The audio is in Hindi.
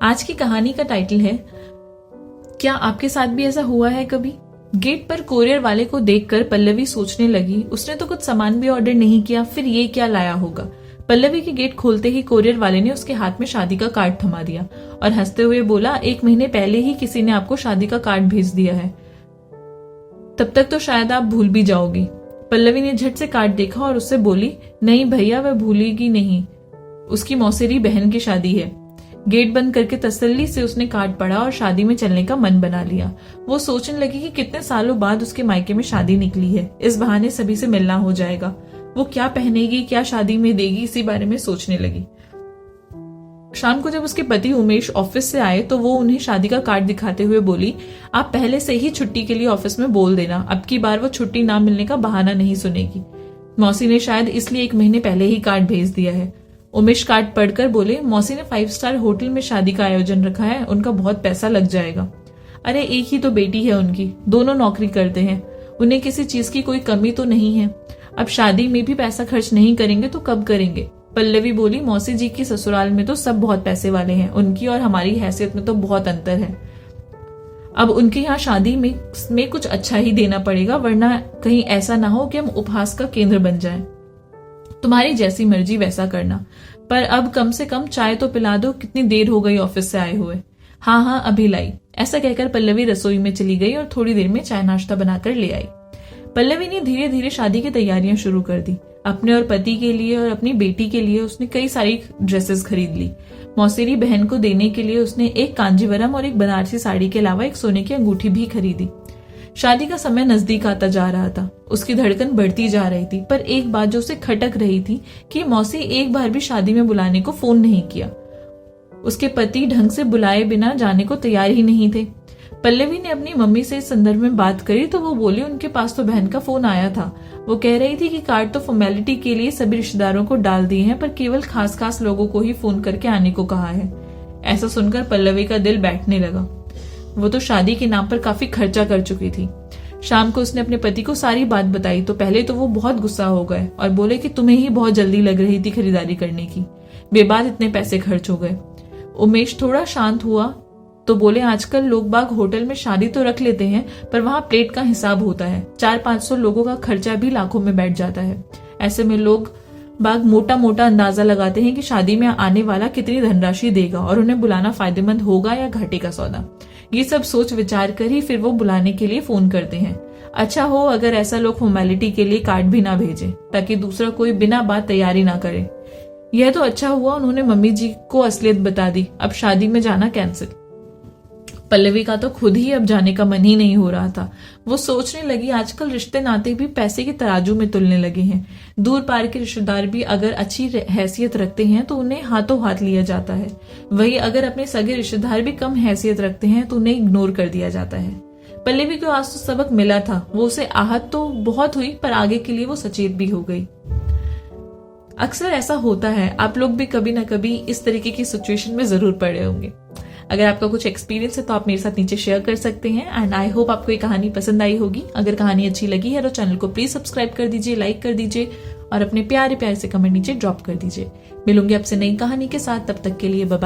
आज की कहानी का टाइटल है, क्या आपके साथ भी ऐसा हुआ है कभी? गेट पर कोरियर वाले को देखकर पल्लवी सोचने लगी, उसने तो कुछ सामान भी ऑर्डर नहीं किया, फिर ये क्या लाया होगा। पल्लवी की गेट खोलते ही कोरियर वाले ने उसके हाथ में शादी का कार्ड थमा दिया और हंसते हुए बोला, 1 महीने पहले ही किसी ने आपको शादी का कार्ड भेज दिया है, तब तक तो शायद आप भूल भी जाओगी। पल्लवी ने झट से कार्ड देखा और उससे बोली, नहीं भैया, वह भूलेगी नहीं, उसकी मौसेरी बहन की शादी है। गेट बंद करके तसल्ली से उसने कार्ड पढ़ा और शादी में चलने का मन बना लिया। वो सोचने लगी कि कितने सालों बाद उसके मायके में शादी निकली है, इस बहाने सभी से मिलना हो जाएगा। वो क्या पहनेगी, क्या शादी में देगी, इसी बारे में सोचने लगी। शाम को जब उसके पति उमेश ऑफिस से आए तो वो उन्हें शादी का कार्ड दिखाते हुए बोली, आप पहले से ही छुट्टी के लिए ऑफिस में बोल देना, अब की बार वो छुट्टी ना मिलने का बहाना नहीं सुनेगी। मौसी ने शायद इसलिए 1 महीने पहले ही कार्ड भेज दिया है। उमेश कार्ड पढ़कर बोले, मौसी ने 5 स्टार होटल में शादी का आयोजन रखा है, उनका बहुत पैसा लग जाएगा। अरे एक ही तो बेटी है उनकी, दोनों नौकरी करते हैं, उन्हें किसी चीज की कोई कमी तो नहीं है। अब शादी में भी पैसा खर्च नहीं करेंगे तो कब करेंगे? पल्लवी बोली, मौसी जी की ससुराल में तो सब बहुत पैसे वाले हैं, उनकी और हमारी हैसियत में तो बहुत अंतर है। अब उनके यहाँ शादी में कुछ अच्छा ही देना पड़ेगा, वरना कहीं ऐसा ना हो कि हम उपहास का केंद्र बन जाएं। तुम्हारी जैसी मर्जी वैसा करना, पर अब कम से कम चाय तो पिला दो, कितनी देर हो गई ऑफिस से आए हुए। हाँ हाँ अभी लाई। ऐसा कहकर पल्लवी रसोई में चली गई और थोड़ी देर में चाय नाश्ता बनाकर ले आई। पल्लवी ने धीरे धीरे शादी की तैयारियां शुरू कर दी। अपने और पति के लिए और अपनी बेटी के लिए उसने कई सारी ड्रेसेस खरीद ली। मौसेरी बहन को देने के लिए उसने एक कांजीवरम और एक बनारसी साड़ी के अलावा एक सोने की अंगूठी भी खरीदी। शादी का समय नजदीक आता जा रहा था, उसकी धड़कन बढ़ती जा रही थी, पर एक बात जो उसे खटक रही थी कि मौसी एक बार भी शादी में बुलाने को फोन नहीं किया। उसके पति ढंग से बुलाए बिना जाने को तैयार ही नहीं थे। पल्लवी ने अपनी मम्मी से इस संदर्भ में बात करी तो वो बोली, उनके पास तो बहन का फोन आया था, वो कह रही थी कि कार्ड तो फॉर्मेलिटी के लिए सभी रिश्तेदारों को डाल दिए हैं, पर केवल खास खास लोगों को ही फोन करके आने को कहा है। ऐसा सुनकर पल्लवी का दिल बैठने लगा। वो तो शादी के नाम पर काफी खर्चा कर चुकी थी। शाम को उसने अपने पति को सारी बात बताई तो पहले तो वो बहुत गुस्सा हो गए और बोले कि तुम्हें ही बहुत जल्दी लग रही थी खरीदारी करने की, बेबाद इतने पैसे खर्च हो गए। उमेश थोड़ा शांत हुआ तो बोले, आजकल लोग बाग होटल में शादी तो रख लेते हैं, पर वहां प्लेट का हिसाब होता है, 400-500 लोगों का खर्चा भी लाखों में बैठ जाता है। ऐसे में लोग बाग मोटा मोटा अंदाजा लगाते हैं कि शादी में आने वाला कितनी धनराशि देगा और उन्हें बुलाना फायदेमंद होगा या घाटे का सौदा। ये सब सोच विचार कर ही फिर वो बुलाने के लिए फोन करते हैं। अच्छा हो अगर ऐसा लोग फॉर्मेलिटी के लिए कार्ड भी ना भेजे, ताकि दूसरा कोई बिना बात तैयारी ना करे। यह तो अच्छा हुआ उन्होंने मम्मी जी को असलियत बता दी, अब शादी में जाना कैंसिल। पल्लवी का तो खुद ही अब जाने का मन ही नहीं हो रहा था। वो सोचने लगी, आजकल रिश्ते नाते भी पैसे के तराजू में तुलने लगे हैं। दूर पार के रिश्तेदार भी अगर अच्छी हैसियत रखते हैं तो उन्हें हाथों हाथ लिया जाता है, वही अगर अपने सगे रिश्तेदार भी कम हैसियत रखते हैं तो उन्हें इग्नोर कर दिया जाता है। पल्लवी को आज तो सबक मिला था। वो उसे आहत तो बहुत हुई, पर आगे के लिए वो सचेत भी हो गई। अक्सर ऐसा होता है, आप लोग भी कभी ना कभी इस तरीके की सिचुएशन में जरूर पड़े होंगे। अगर आपका कुछ एक्सपीरियंस है तो आप मेरे साथ नीचे शेयर कर सकते हैं। एंड आई होप आपको ये कहानी पसंद आई होगी। अगर कहानी अच्छी लगी है तो चैनल को प्लीज सब्सक्राइब कर दीजिए, लाइक कर दीजिए और अपने प्यारे प्यारे से कमेंट नीचे ड्रॉप कर दीजिए। मिलूंगी आपसे नई कहानी के साथ, तब तक के लिए बाय बाय।